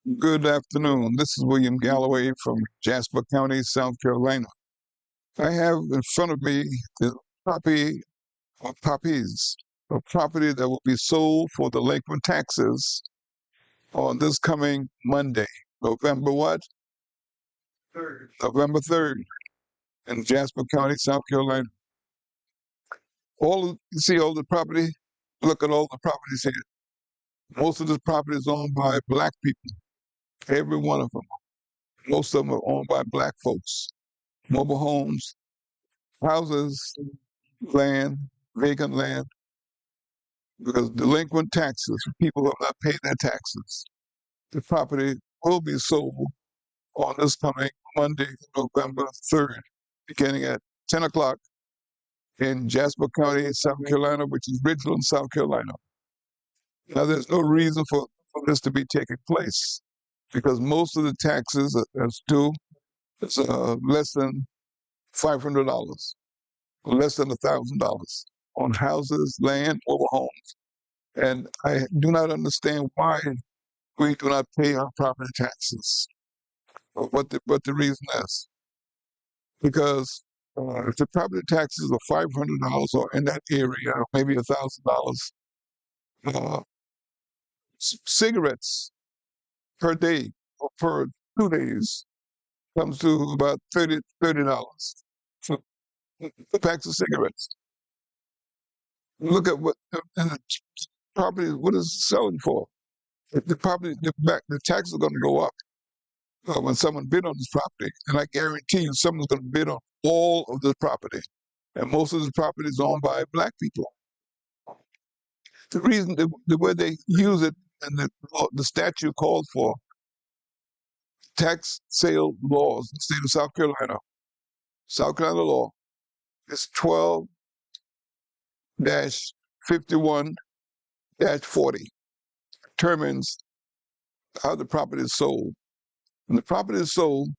Good afternoon. This is William Galloway from Jasper County, South Carolina. I have in front of me the copy of copies of property that will be sold for delinquent taxes on this coming Monday, November what? 3rd. November 3rd in Jasper County, South Carolina. You see all the property? Look at all the properties here. Most of this property is owned by black people, every one of them. Most of them are owned by black folks. Mobile homes, houses, land, vacant land, because delinquent taxes, people who have not paid their taxes. The property will be sold on this coming Monday, November 3rd, beginning at 10 o'clock in Jasper County, South Carolina, which is Ridgeland, South Carolina. Now, there's no reason for this to be taking place because most of the taxes that's due is less than $500, less than $1,000 on houses, land, mobile homes. And I do not understand why we do not pay our property taxes, or what the reason is. Because if the property taxes are $500 or in that area, or maybe $1,000, uh, cigarettes per day or per 2 days comes to about $30 for the packs of cigarettes. Look at what the property, what is it selling for? The property, the taxes are going to go up when someone bid on this property, and I guarantee you, someone's going to bid on all of this property, and most of this property is owned by black people. The reason, the way they use it, and the statute called for tax sale laws in the state of South Carolina law is 12-51-40, determines how the property is sold. When the property is sold,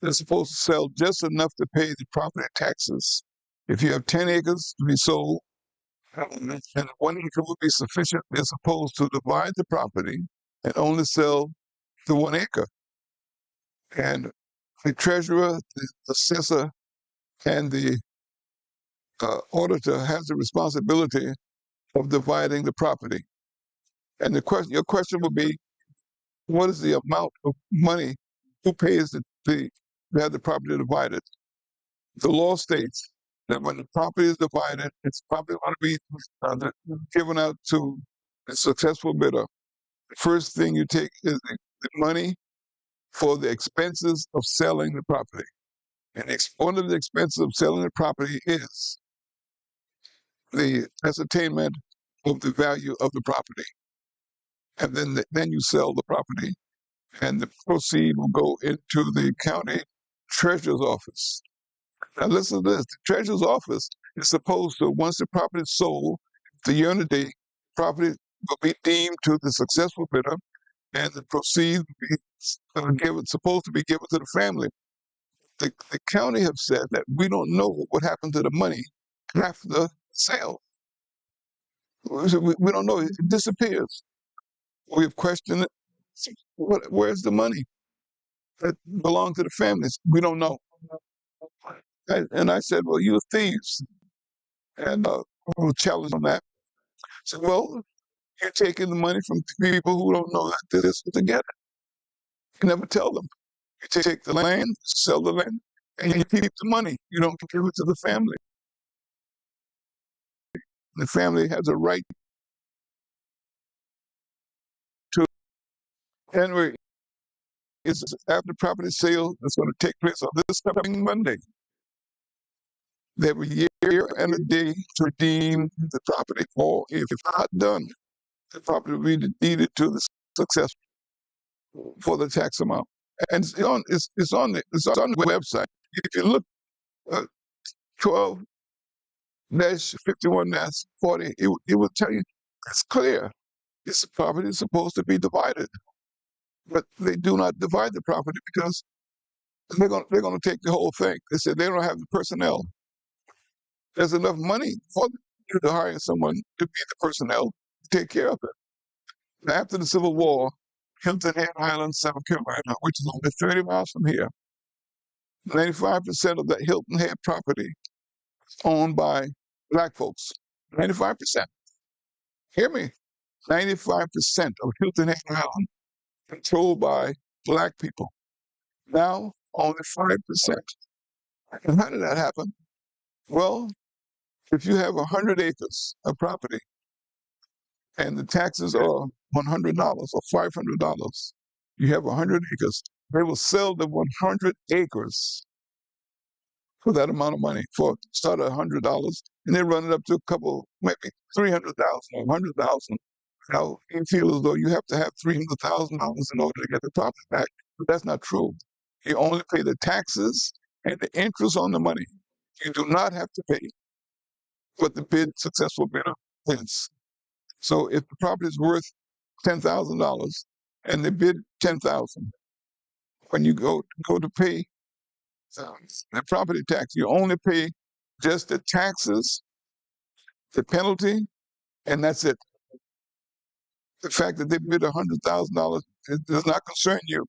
they're supposed to sell just enough to pay the property taxes. If you have 10 acres to be sold, and 1 acre would be sufficient, they're supposed to divide the property and only sell the 1 acre. And the treasurer, the assessor, and the auditor has the responsibility of dividing the property. And your question would be, what is the amount of money? Who pays to have the property divided? The law states that when the property is divided, it's probably going to be given out to a successful bidder. The first thing you take is the money for the expenses of selling the property. And one of the expenses of selling the property is the ascertainment of the value of the property. And then you sell the property, and the proceed will go into the county treasurer's office. Now listen to this. The treasurer's office is supposed to, once the property is sold, the unity property will be deemed to the successful bidder, and the proceeds will be supposed to be given to the family. The county have said that we don't know what happened to the money after the sale. We don't know. It disappears. We have questioned it. Where's the money that belonged to the families? We don't know. And I said, well, you're thieves. And we were challenged on that. I said, well, you're taking the money from people who don't know that this is together. You never tell them. You take the land, sell the land, and you keep the money. You don't give it to the family. The family has a right to. Anyway, it's after property sale that's going to take place on this coming Monday. They have a year and a day to redeem the property, or if not done, the property will be deeded to the successor for the tax amount. And it's on the website. If you look 12-51-40, it will tell you it's clear. This property is supposed to be divided, but they do not divide the property because they're going to take the whole thing. They said they don't have the personnel. There's enough money for you to hire someone to be the personnel to take care of it. After the Civil War, Hilton Head Island, South Carolina, which is only 30 miles from here. 95% of that Hilton Head property is owned by black folks. 95%. Hear me. 95% of Hilton Head Island controlled by black people. Now, only 5%. And how did that happen? Well, if you have 100 acres of property and the taxes are $100 or $500, you have 100 acres. They will sell the 100 acres for that amount of money. For start at $100, and they run it up to a couple, maybe 300,000 or 100,000. Now you feel as though you have to have $300,000 in order to get the property back, but that's not true. You only pay the taxes and the interest on the money. You do not have to pay what the successful bidder bids. So if the property is worth $10,000 and they bid 10,000, when you go to pay the property tax, you only pay just the taxes, the penalty, and that's it. The fact that they bid $100,000 does not concern you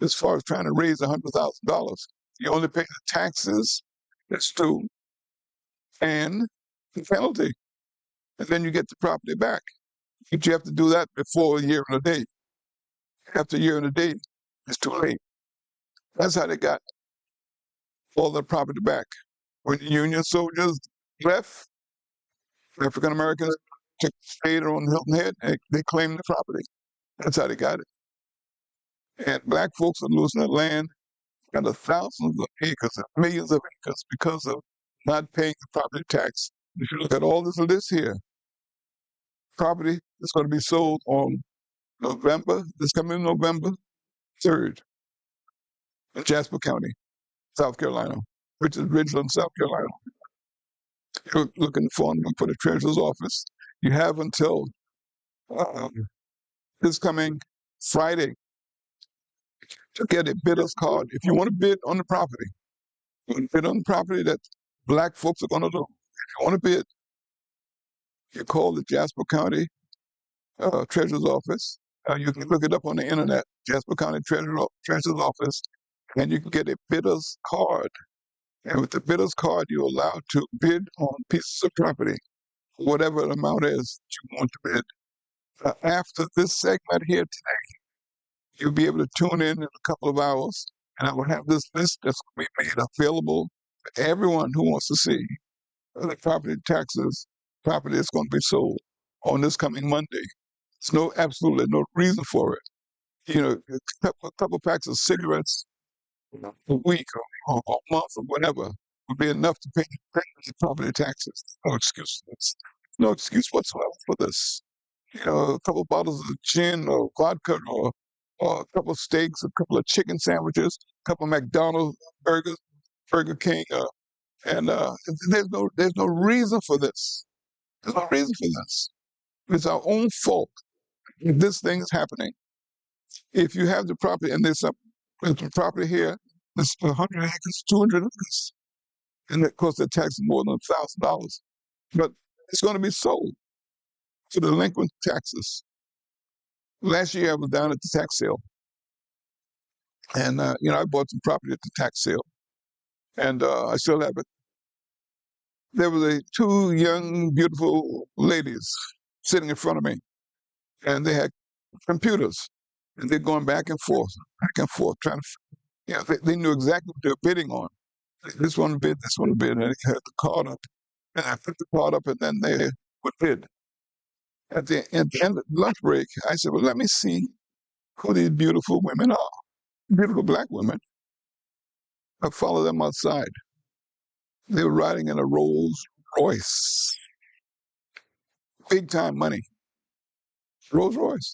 as far as trying to raise $100,000. You only pay the taxes that's due and the penalty, and then you get the property back. But you have to do that before a year and a day. After a year and a day, it's too late. That's how they got all the property back. When the Union soldiers left, African Americans stayed on Hilton Head and they claimed the property. That's how they got it. And black folks are losing their land, got thousands of acres and millions of acres because of not paying the property tax. If you look at all this list here, property is going to be sold on this coming November 3rd in Jasper County, South Carolina, which is Ridgeland, South Carolina. You're looking for the treasurer's office. You have until this coming Friday to get a bidder's card. If you want to bid on the property, you want to bid on the property that black folks are going to do. If you want to bid, you call the Jasper County treasurer's office. You can look it up on the internet, Jasper County treasurer's office, and you can get a bidder's card. And with the bidder's card, you're allowed to bid on pieces of property, whatever the amount is that you want to bid. After this segment here today, you'll be able to tune in a couple of hours, and I will have this list that's going to be made available to everyone who wants to see the property taxes, property that's going to be sold on this coming Monday. There's absolutely no reason for it. A couple packs of cigarettes a week or a month or whatever would be enough to pay the property taxes. No excuse. No excuse whatsoever for this. A couple bottles of gin or vodka or a couple of steaks, a couple of chicken sandwiches, a couple of McDonald's burgers, Burger King, and there's no reason for this. There's no reason for this. It's our own fault if this thing is happening. If you have the property, and there's some property here, there's 100 acres, 200 acres, and it costs the tax more than $1,000. But it's going to be sold for delinquent taxes. Last year I was down at the tax sale, and I bought some property at the tax sale, and I still have it. There were two young, beautiful ladies sitting in front of me, and they had computers, and they're going back and forth, trying to. They knew exactly what they were bidding on. This one bid, and they had the card up, and I put the card up, and then they would bid. At the end of the lunch break, I said, "Well, let me see who these beautiful women are, beautiful black women." I followed them outside. They were riding in a Rolls Royce, big time money. Rolls Royce.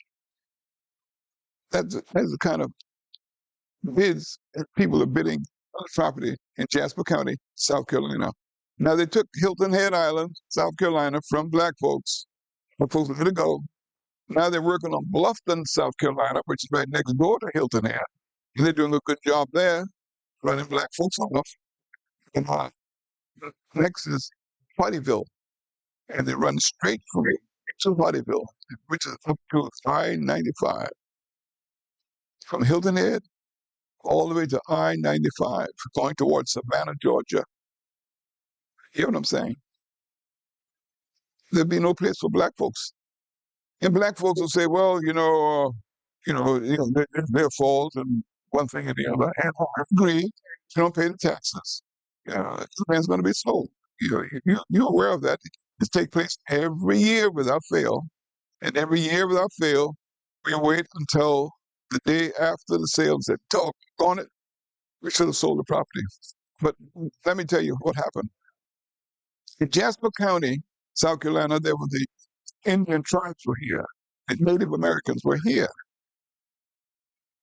That's the kind of bids that people are bidding on the property in Jasper County, South Carolina. Now they took Hilton Head Island, South Carolina, from black folks. Black folks let it go. Now they're working on Bluffton, South Carolina, which is right next door to Hilton Head. And they're doing a good job there, running black folks off. And next is Hardyville, and they run straight from to Hardyville, which is up to I-95. from Hilton Head all the way to I-95 going towards Savannah, Georgia. You hear what I'm saying? There'd be no place for black folks. And black folks will say, well, it's their fault and one thing and the other. And I agree, you don't pay the taxes. The land's going to be sold. You're aware of that. This takes place every year without fail. And every year without fail, we wait until the day after the sale and say, doggone it, we should have sold the property. But let me tell you what happened. In Jasper County, South Carolina, there were the Indian tribes were here. The Native Americans were here.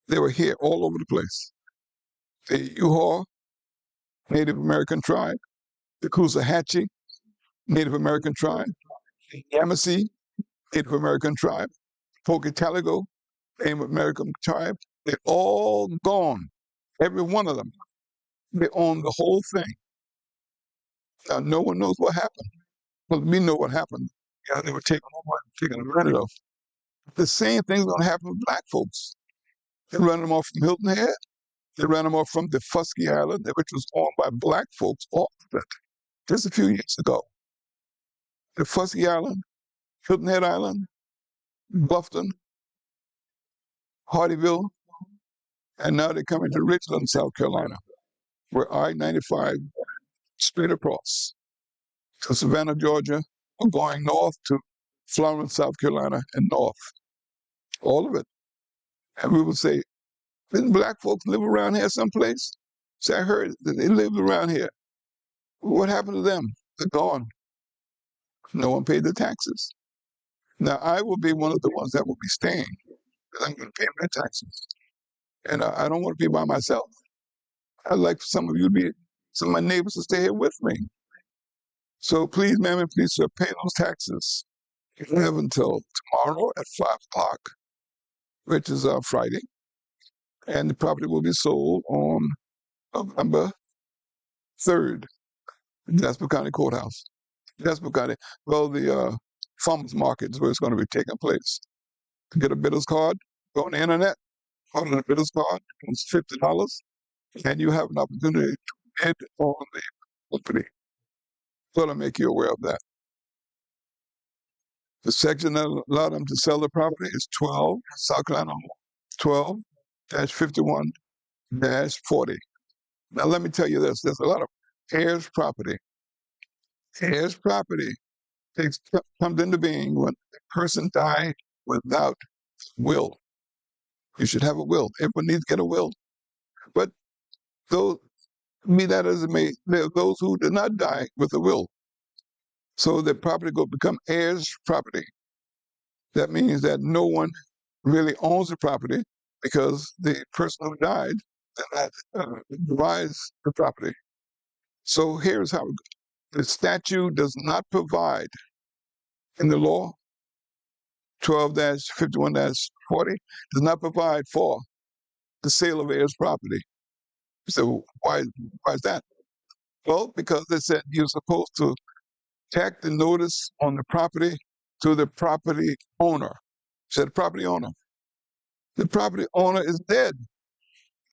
They were here all over the place. The Uhaw, Native American tribe, the Coosawhatchee, Native American tribe, the Yamasee, Native American tribe, Pocatello, Native American tribe. They're all gone. Every one of them. They own the whole thing. Now, no one knows what happened. Well, we know what happened. They were taken over, taken advantage of. The same thing's going to happen with black folks. They run them off from Hilton Head. They ran them off from the Fusky Island, which was owned by black folks all of it, just a few years ago. The Fusky Island, Hilton Head Island, Bluffton, Hardyville, and now they're coming to Richland, South Carolina, where I-95 straight across to Savannah, Georgia, or going north to Florence, South Carolina, and north. All of it. And we would say, didn't black folks live around here someplace? So I heard that they lived around here. What happened to them? They're gone. No one paid the taxes. Now, I will be one of the ones that will be staying, because I'm going to pay my taxes. And I don't want to be by myself. I'd like for some of my neighbors to stay here with me. So please, ma'am and please, sir, pay those taxes. You have until tomorrow at 5 o'clock, which is Friday. And the property will be sold on November 3rd, in Jasper County Courthouse. Jasper County, well, the farmers market is where it's going to be taking place. To get a bidder's card, go on the internet, order a bidder's card, it's $50, and you have an opportunity to bid on the property. So to make you aware of that. The section that allowed them to sell the property is 12, South Carolina 12-51-40. Now, let me tell you this. There's a lot of heirs property. Heirs property comes into being when a person died without will. You should have a will. Everyone needs to get a will. But though, be that as it may, there are those who did not die with a will. So the property will become heirs property. That means that no one really owns the property because the person who died divides the property. So here's how the statute does not provide in the law 12-51-40 does not provide for the sale of heirs property. So why is that? Well, because they said you're supposed to tack the notice on the property to the property owner. Said the property owner. The property owner is dead.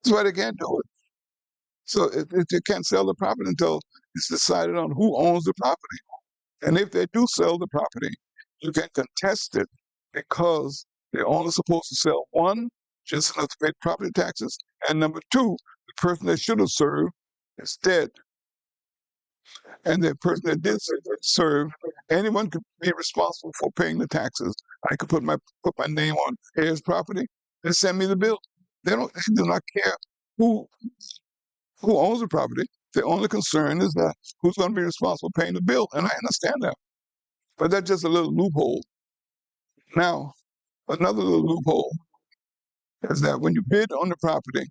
That's why they can't do it. So they can't sell the property until it's decided on who owns the property. And if they do sell the property, you can contest it because the owner's supposed to sell, one, just enough to pay property taxes, and number two, the person that should have served is dead. And the person that did serve, anyone could be responsible for paying the taxes. I could put my name on heirs property and send me the bill. They do not care who owns the property. The only concern is that who's going to be responsible for paying the bill. And I understand that. But that's just a little loophole. Now, another little loophole is that when you bid on the property,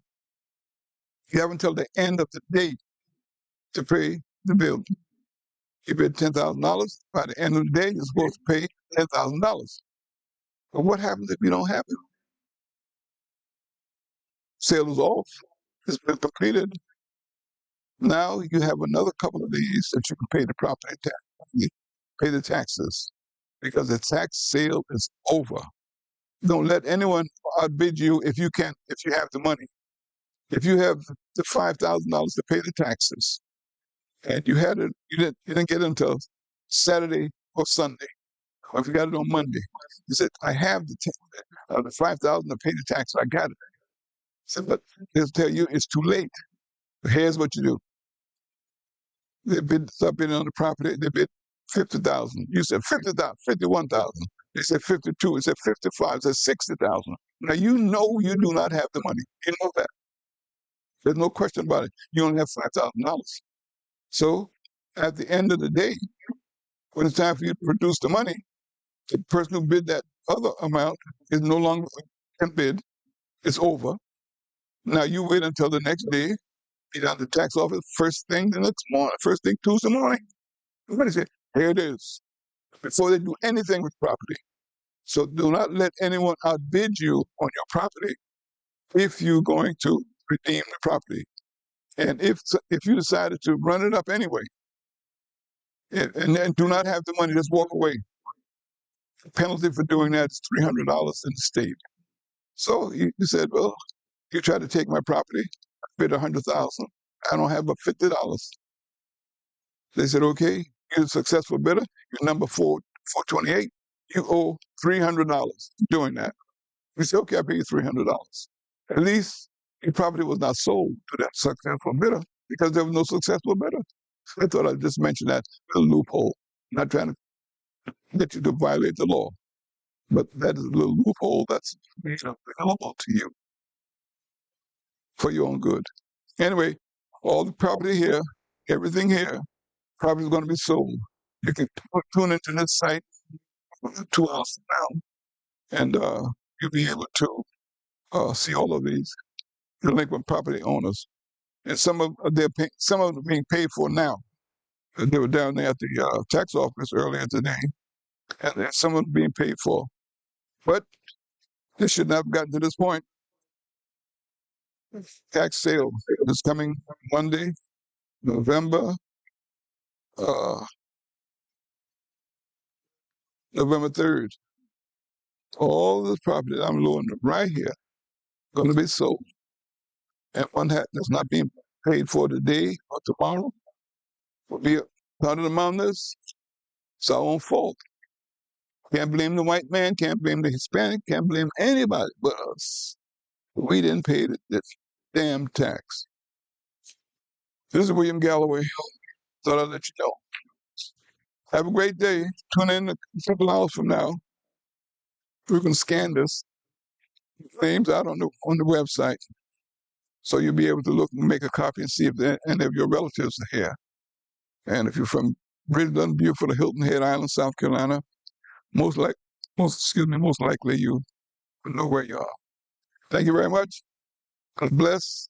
you have until the end of the day to pay the bill. You bid $10,000, by the end of the day, you're supposed to pay $10,000. But what happens if you don't have it? Sale is off. It's been completed. Now you have another couple of days that you can pay the property tax, pay the taxes, because the tax sale is over. Don't let anyone outbid you if you can, if you have the money. If you have the $5,000 to pay the taxes, and you didn't get it until Saturday or Sunday, or if you got it on Monday, you said, "I have the 5,000 to pay the tax. I got it." I said, but they'll tell you it's too late. Here's what you do: start bidding on the property. They bid 50,000. You said 50,000, 51,000. They said 52. It said 55. It said 60,000. Now you know you do not have the money. You know that. There's no question about it. You only have $5,000. So at the end of the day, when it's time for you to produce the money, the person who bid that other amount is no longer can bid. It's over. Now you wait until the next day, be down to the tax office first thing the next morning, first thing Tuesday morning. Everybody say, here it is, before they do anything with property. So do not let anyone outbid you on your property if you're going to redeem the property. And if you decided to run it up anyway, and do not have the money, just walk away. The penalty for doing that is $300 in the state. So you said, well, you tried to take my property, I bid 100,000. I don't have but $50. They said, okay, you're a successful bidder. You're number 428. You owe $300 doing that. We said, okay, I'll pay you $300. At least your property was not sold to that successful bidder because there was no successful bidder. I thought I'd just mention that little loophole. I'm not trying to get you to violate the law, but that is a little loophole that's available to you for your own good. Anyway, all the property here, everything here, property is going to be sold. You can tune into this site 2 hours from now, and you'll be able to see all of these delinquent property owners. And some of them are being paid for now. They were down there at the tax office earlier today, and some of them being paid for. But this should not have gotten to this point. Tax sale is coming Monday, November uh, November 3rd. All this property that I'm loaning right here going to be sold. And one that's not being paid for today or tomorrow will be part of the mountains. It's our own fault. Can't blame the white man, can't blame the Hispanic, can't blame anybody but us. We didn't pay this damn tax. This is William Galloway. Thought I'd let you know. Have a great day. Tune in a couple hours from now. We can scan this names out on the website, so you'll be able to look and make a copy and see if any of your relatives are here. And if you're from Bridgeland, Beaufort, or Hilton Head Island, South Carolina, most likely you know where you are. Thank you very much. God bless.